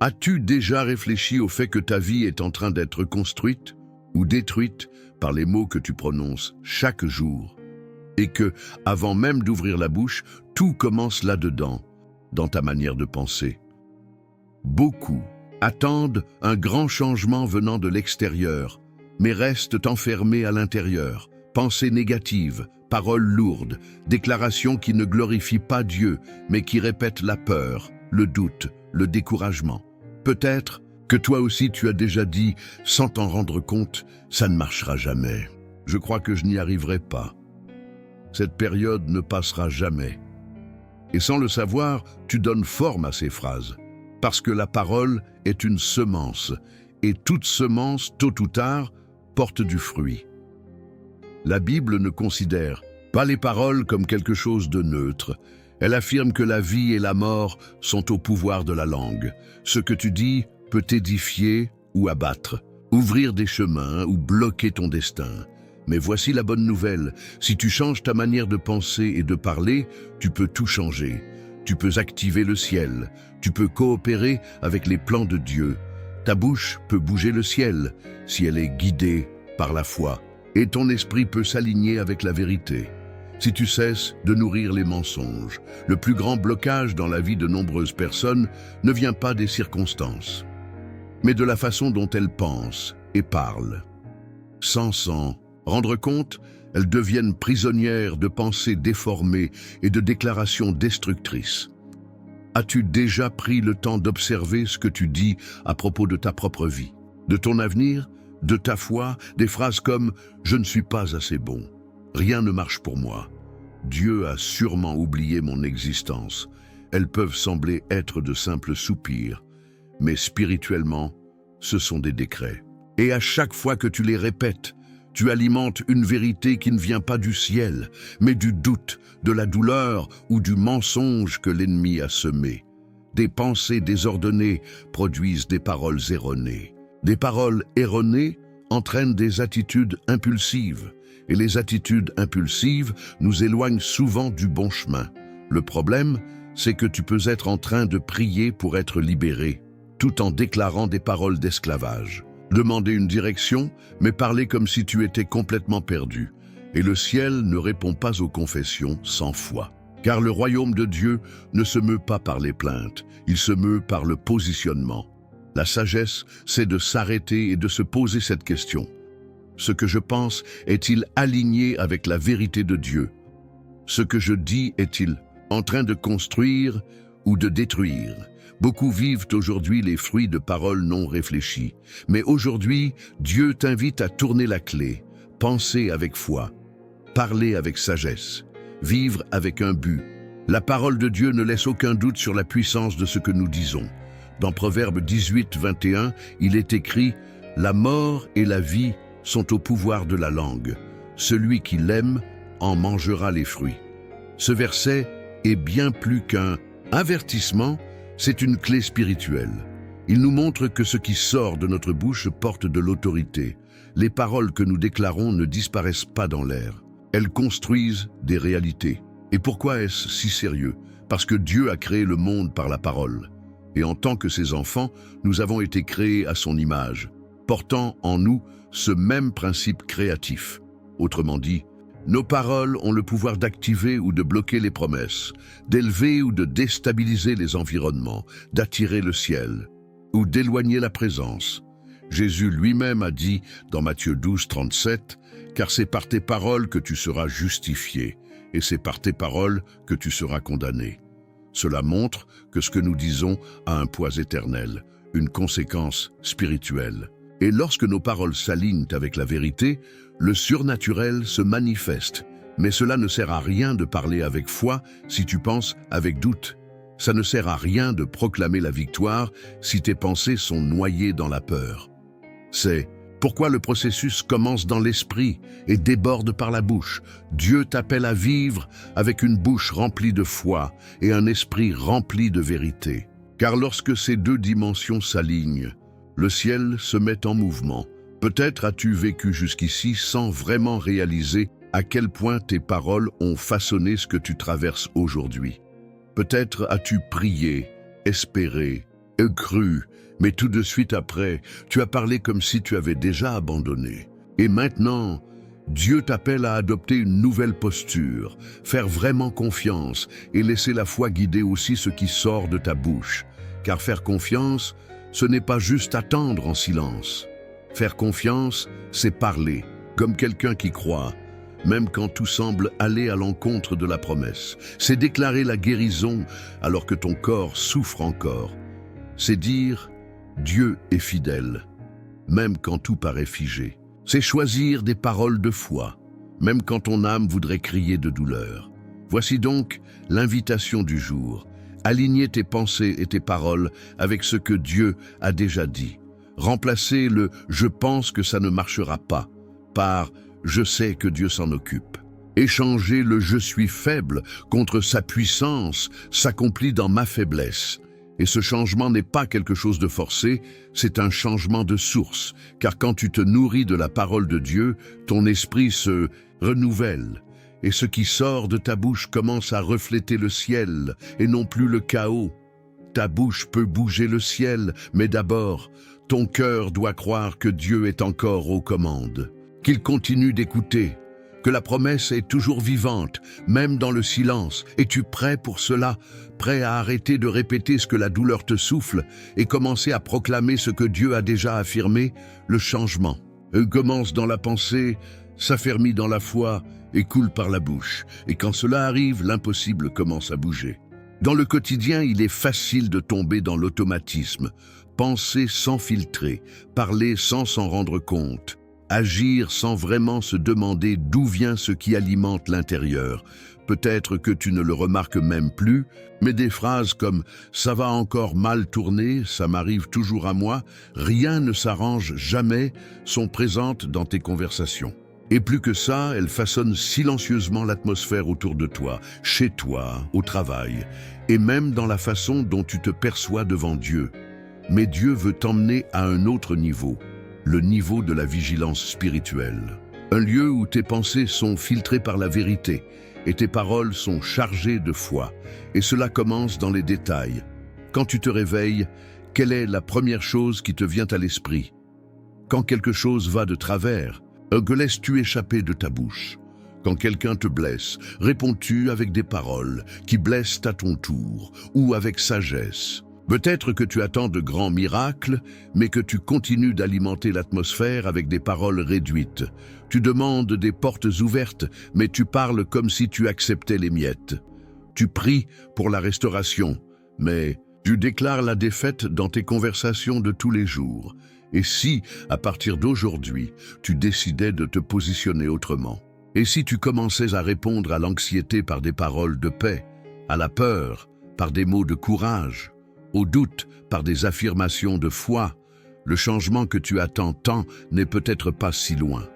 As-tu déjà réfléchi au fait que ta vie est en train d'être construite ou détruite par les mots que tu prononces chaque jour? Et que, avant même d'ouvrir la bouche, tout commence là-dedans, dans ta manière de penser. Beaucoup attendent un grand changement venant de l'extérieur, mais restent enfermés à l'intérieur. Pensées négatives, paroles lourdes, déclarations qui ne glorifient pas Dieu, mais qui répètent la peur, le doute, le découragement. Peut-être que toi aussi tu as déjà dit, sans t'en rendre compte, ça ne marchera jamais. Je crois que je n'y arriverai pas. Cette période ne passera jamais. Et sans le savoir, tu donnes forme à ces phrases. Parce que la parole est une semence, et toute semence, tôt ou tard, porte du fruit. La Bible ne considère pas les paroles comme quelque chose de neutre. Elle affirme que la vie et la mort sont au pouvoir de la langue. Ce que tu dis peut t'édifier ou abattre, ouvrir des chemins ou bloquer ton destin. Mais voici la bonne nouvelle, si tu changes ta manière de penser et de parler, tu peux tout changer. Tu peux activer le ciel, tu peux coopérer avec les plans de Dieu. Ta bouche peut bouger le ciel si elle est guidée par la foi, et ton esprit peut s'aligner avec la vérité. Si tu cesses de nourrir les mensonges, le plus grand blocage dans la vie de nombreuses personnes ne vient pas des circonstances, mais de la façon dont elles pensent et parlent. Sans s'en rendre compte, elles deviennent prisonnières de pensées déformées et de déclarations destructrices. As-tu déjà pris le temps d'observer ce que tu dis à propos de ta propre vie, de ton avenir, de ta foi, des phrases comme « je ne suis pas assez bon ». Rien ne marche pour moi. Dieu a sûrement oublié mon existence. Elles peuvent sembler être de simples soupirs, mais spirituellement, ce sont des décrets. Et à chaque fois que tu les répètes, tu alimentes une vérité qui ne vient pas du ciel, mais du doute, de la douleur ou du mensonge que l'ennemi a semé. Des pensées désordonnées produisent des paroles erronées. Des paroles erronées entraînent des attitudes impulsives. Et les attitudes impulsives nous éloignent souvent du bon chemin. Le problème, c'est que tu peux être en train de prier pour être libéré, tout en déclarant des paroles d'esclavage. Demander une direction, mais parler comme si tu étais complètement perdu. Et le ciel ne répond pas aux confessions sans foi. Car le royaume de Dieu ne se meut pas par les plaintes, il se meut par le positionnement. La sagesse, c'est de s'arrêter et de se poser cette question. Ce que je pense est-il aligné avec la vérité de Dieu? Ce que je dis est-il en train de construire ou de détruire? Beaucoup vivent aujourd'hui les fruits de paroles non réfléchies. Mais aujourd'hui, Dieu t'invite à tourner la clé, penser avec foi, parler avec sagesse, vivre avec un but. La parole de Dieu ne laisse aucun doute sur la puissance de ce que nous disons. Dans Proverbe 18, 21, il est écrit « La mort et la vie sont au pouvoir de la langue. Celui qui l'aime en mangera les fruits. » Ce verset est bien plus qu'un avertissement, c'est une clé spirituelle. Il nous montre que ce qui sort de notre bouche porte de l'autorité. Les paroles que nous déclarons ne disparaissent pas dans l'air. Elles construisent des réalités. Et pourquoi est-ce si sérieux? Parce que Dieu a créé le monde par la parole. Et en tant que ses enfants, nous avons été créés à son image, portant en nous ce même principe créatif. Autrement dit, nos paroles ont le pouvoir d'activer ou de bloquer les promesses, d'élever ou de déstabiliser les environnements, d'attirer le ciel ou d'éloigner la présence. Jésus lui-même a dit dans Matthieu 12, 37, « Car c'est par tes paroles que tu seras justifié, et c'est par tes paroles que tu seras condamné. » Cela montre que ce que nous disons a un poids éternel, une conséquence spirituelle. Et lorsque nos paroles s'alignent avec la vérité, le surnaturel se manifeste. Mais cela ne sert à rien de parler avec foi si tu penses avec doute. Ça ne sert à rien de proclamer la victoire si tes pensées sont noyées dans la peur. C'est pourquoi le processus commence dans l'esprit et déborde par la bouche. Dieu t'appelle à vivre avec une bouche remplie de foi et un esprit rempli de vérité. Car lorsque ces deux dimensions s'alignent, le ciel se met en mouvement. Peut-être as-tu vécu jusqu'ici sans vraiment réaliser à quel point tes paroles ont façonné ce que tu traverses aujourd'hui. Peut-être as-tu prié, espéré, cru, mais tout de suite après, tu as parlé comme si tu avais déjà abandonné. Et maintenant, Dieu t'appelle à adopter une nouvelle posture, faire vraiment confiance et laisser la foi guider aussi ce qui sort de ta bouche. Car faire confiance, ce n'est pas juste attendre en silence. Faire confiance, c'est parler, comme quelqu'un qui croit, même quand tout semble aller à l'encontre de la promesse. C'est déclarer la guérison alors que ton corps souffre encore. C'est dire « Dieu est fidèle », même quand tout paraît figé. C'est choisir des paroles de foi, même quand ton âme voudrait crier de douleur. Voici donc l'invitation du jour. Aligner tes pensées et tes paroles avec ce que Dieu a déjà dit. Remplacer le « je pense que ça ne marchera pas » par « je sais que Dieu s'en occupe ». Échanger le « je suis faible » contre sa puissance s'accomplit dans ma faiblesse. Et ce changement n'est pas quelque chose de forcé, c'est un changement de source. Car quand tu te nourris de la parole de Dieu, ton esprit se renouvelle. Et ce qui sort de ta bouche commence à refléter le ciel et non plus le chaos. Ta bouche peut bouger le ciel, mais d'abord, ton cœur doit croire que Dieu est encore aux commandes, qu'il continue d'écouter, que la promesse est toujours vivante, même dans le silence. Es-tu prêt pour cela? Prêt à arrêter de répéter ce que la douleur te souffle et commencer à proclamer ce que Dieu a déjà affirmé? Le changement commence dans la pensée, s'affermit dans la foi et coule par la bouche. Et quand cela arrive, l'impossible commence à bouger. Dans le quotidien, il est facile de tomber dans l'automatisme, penser sans filtrer, parler sans s'en rendre compte. Agir sans vraiment se demander d'où vient ce qui alimente l'intérieur. Peut-être que tu ne le remarques même plus, mais des phrases comme « ça va encore mal tourner, ça m'arrive toujours à moi »,« rien ne s'arrange jamais » sont présentes dans tes conversations. Et plus que ça, elles façonnent silencieusement l'atmosphère autour de toi, chez toi, au travail, et même dans la façon dont tu te perçois devant Dieu. Mais Dieu veut t'emmener à un autre niveau. Le niveau de la vigilance spirituelle. Un lieu où tes pensées sont filtrées par la vérité et tes paroles sont chargées de foi. Et cela commence dans les détails. Quand tu te réveilles, quelle est la première chose qui te vient à l'esprit? Quand quelque chose va de travers, que laisses-tu échapper de ta bouche? Quand quelqu'un te blesse, réponds-tu avec des paroles qui blessent à ton tour ou avec sagesse? Peut-être que tu attends de grands miracles, mais que tu continues d'alimenter l'atmosphère avec des paroles réduites. Tu demandes des portes ouvertes, mais tu parles comme si tu acceptais les miettes. Tu pries pour la restauration, mais tu déclares la défaite dans tes conversations de tous les jours. Et si, à partir d'aujourd'hui, tu décidais de te positionner autrement? Et si tu commençais à répondre à l'anxiété par des paroles de paix, à la peur par des mots de courage, au doute par des affirmations de foi, le changement que tu attends tant n'est peut-être pas si loin.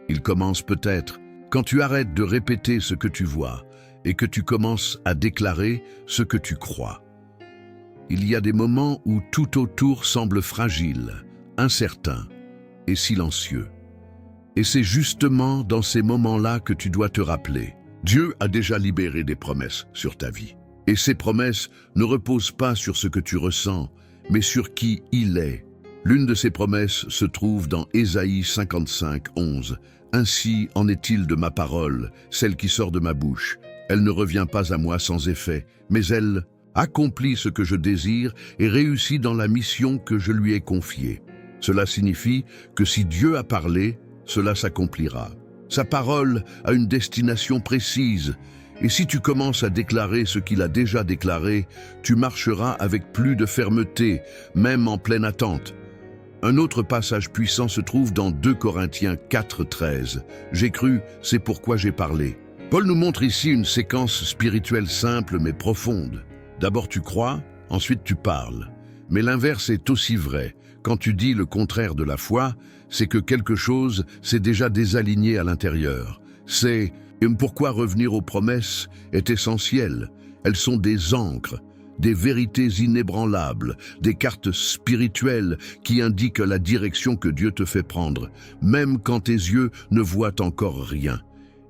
Il commence peut-être quand tu arrêtes de répéter ce que tu vois et que tu commences à déclarer ce que tu crois. Il y a des moments où tout autour semble fragile, incertain et silencieux. Et c'est justement dans ces moments-là que tu dois te rappeler. Dieu a déjà libéré des promesses sur ta vie. Et ces promesses ne reposent pas sur ce que tu ressens, mais sur qui il est. L'une de ces promesses se trouve dans Ésaïe 55, 11. « Ainsi en est-il de ma parole, celle qui sort de ma bouche. Elle ne revient pas à moi sans effet, mais elle accomplit ce que je désire et réussit dans la mission que je lui ai confiée. » Cela signifie que si Dieu a parlé, cela s'accomplira. Sa parole a une destination précise. Et si tu commences à déclarer ce qu'il a déjà déclaré, tu marcheras avec plus de fermeté, même en pleine attente. Un autre passage puissant se trouve dans 2 Corinthiens 4, 13. « J'ai cru, c'est pourquoi j'ai parlé ». Paul nous montre ici une séquence spirituelle simple mais profonde. D'abord tu crois, ensuite tu parles. Mais l'inverse est aussi vrai. Quand tu dis le contraire de la foi, c'est que quelque chose s'est déjà désaligné à l'intérieur. C'est pourquoi revenir aux promesses est essentiel. Elles sont des ancres, des vérités inébranlables, des cartes spirituelles qui indiquent la direction que Dieu te fait prendre, même quand tes yeux ne voient encore rien.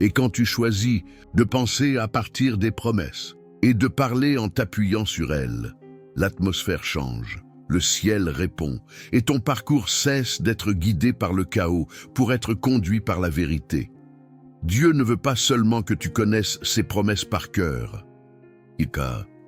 Et quand tu choisis de penser à partir des promesses et de parler en t'appuyant sur elles, l'atmosphère change. le ciel répond, et ton parcours cesse d'être guidé par le chaos pour être conduit par la vérité. Dieu ne veut pas seulement que tu connaisses ses promesses par cœur. Il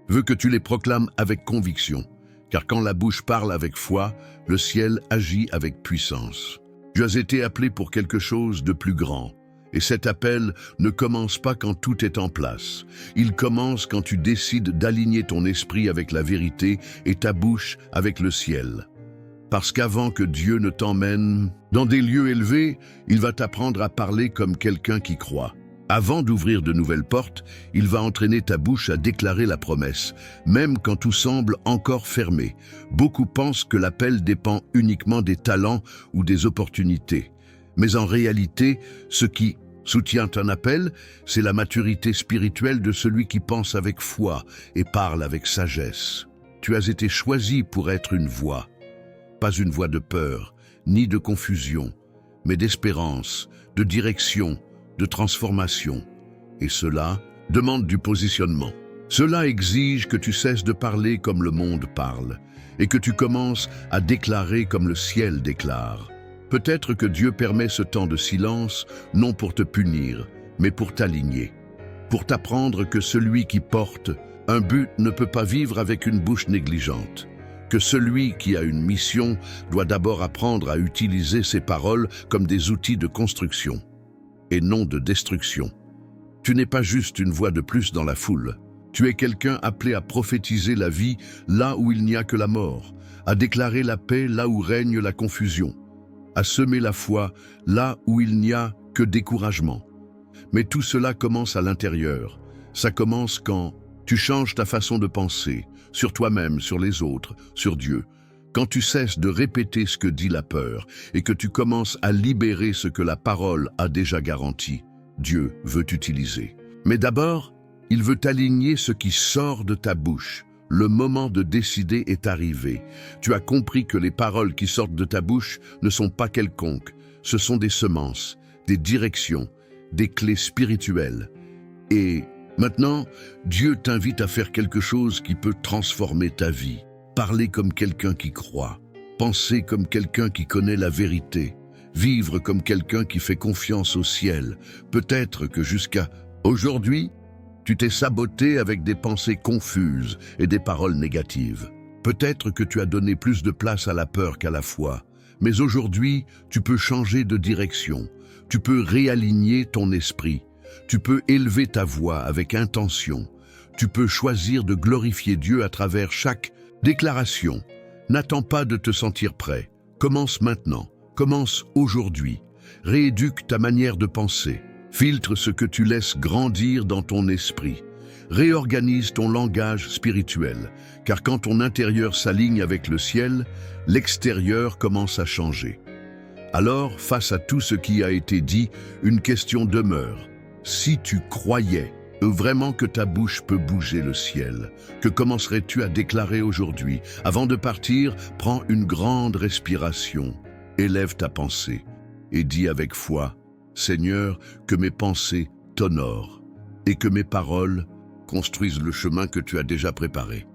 veut que tu les proclames avec conviction, car quand la bouche parle avec foi, le ciel agit avec puissance. Tu as été appelé pour quelque chose de plus grand, et cet appel ne commence pas quand tout est en place. Il commence quand tu décides d'aligner ton esprit avec la vérité et ta bouche avec le ciel. Parce qu'avant que Dieu ne t'emmène dans des lieux élevés, il va t'apprendre à parler comme quelqu'un qui croit. Avant d'ouvrir de nouvelles portes, il va entraîner ta bouche à déclarer la promesse, même quand tout semble encore fermé. Beaucoup pensent que l'appel dépend uniquement des talents ou des opportunités. Mais en réalité, ce qui soutient un appel, c'est la maturité spirituelle de celui qui pense avec foi et parle avec sagesse. Tu as été choisi pour être une voix, pas une voix de peur, ni de confusion, mais d'espérance, de direction, de transformation. Et cela demande du positionnement. Cela exige que tu cesses de parler comme le monde parle et que tu commences à déclarer comme le ciel déclare. Peut-être que Dieu permet ce temps de silence, non pour te punir, mais pour t'aligner, pour t'apprendre que celui qui porte un but ne peut pas vivre avec une bouche négligente, que celui qui a une mission doit d'abord apprendre à utiliser ses paroles comme des outils de construction et non de destruction. Tu n'es pas juste une voix de plus dans la foule. Tu es quelqu'un appelé à prophétiser la vie là où il n'y a que la mort, à déclarer la paix là où règne la confusion, à semer la foi là où il n'y a que découragement. Mais tout cela commence à l'intérieur. Ça commence quand tu changes ta façon de penser, sur toi-même, sur les autres, sur Dieu. Quand tu cesses de répéter ce que dit la peur et que tu commences à libérer ce que la parole a déjà garanti, Dieu veut t'utiliser. Mais d'abord, il veut aligner ce qui sort de ta bouche. Le moment de décider est arrivé. Tu as compris que les paroles qui sortent de ta bouche ne sont pas quelconques. Ce sont des semences, des directions, des clés spirituelles. Et maintenant, Dieu t'invite à faire quelque chose qui peut transformer ta vie. Parler comme quelqu'un qui croit, penser comme quelqu'un qui connaît la vérité, vivre comme quelqu'un qui fait confiance au ciel. Peut-être que jusqu'à aujourd'hui, tu t'es saboté avec des pensées confuses et des paroles négatives. Peut-être que tu as donné plus de place à la peur qu'à la foi. Mais aujourd'hui, tu peux changer de direction. Tu peux réaligner ton esprit. Tu peux élever ta voix avec intention. Tu peux choisir de glorifier Dieu à travers chaque déclaration. N'attends pas de te sentir prêt. Commence maintenant. Commence aujourd'hui. Rééduque ta manière de penser. Filtre ce que tu laisses grandir dans ton esprit. Réorganise ton langage spirituel, car quand ton intérieur s'aligne avec le ciel, l'extérieur commence à changer. Alors, face à tout ce qui a été dit, une question demeure. Si tu croyais vraiment que ta bouche peut bouger le ciel, que commencerais-tu à déclarer aujourd'hui? Avant de partir, prends une grande respiration, élève ta pensée et dis avec foi: Seigneur, que mes pensées t'honorent et que mes paroles construisent le chemin que tu as déjà préparé.